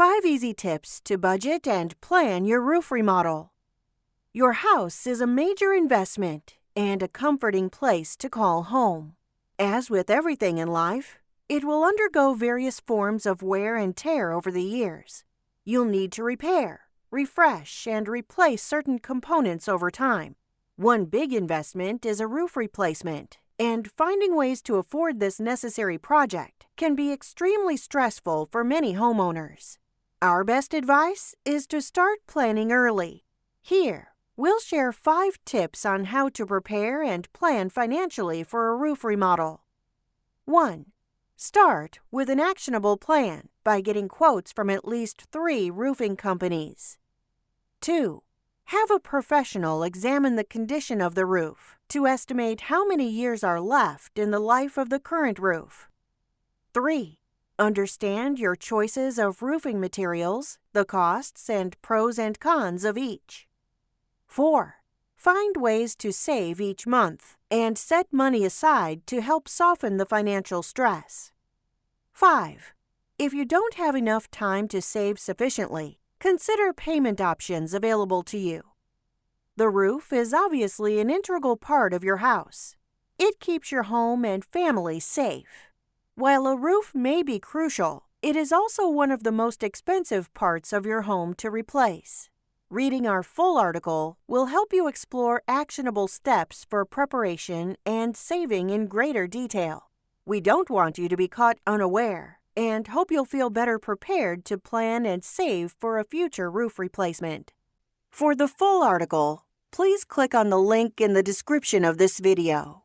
5 easy tips to budget and plan your roof remodel. Your house is a major investment and a comforting place to call home. As with everything in life, it will undergo various forms of wear and tear over the years. You'll need to repair, refresh, and replace certain components over time. One big investment is a roof replacement, and finding ways to afford this necessary project can be extremely stressful for many homeowners. Our best advice is to start planning early. Here, we'll share 5 tips on how to prepare and plan financially for a roof remodel. 1. Start with an actionable plan by getting quotes from at least 3 roofing companies. 2. Have a professional examine the condition of the roof to estimate how many years are left in the life of the current roof. 3. Understand your choices of roofing materials, the costs and pros and cons of each. 4. Find ways to save each month and set money aside to help soften the financial stress. 5. If you don't have enough time to save sufficiently, consider payment options available to you. The roof is obviously an integral part of your house. It keeps your home and family safe. While a roof may be crucial, it is also one of the most expensive parts of your home to replace. Reading our full article will help you explore actionable steps for preparation and saving in greater detail. We don't want you to be caught unaware and hope you'll feel better prepared to plan and save for a future roof replacement. For the full article, please click on the link in the description of this video.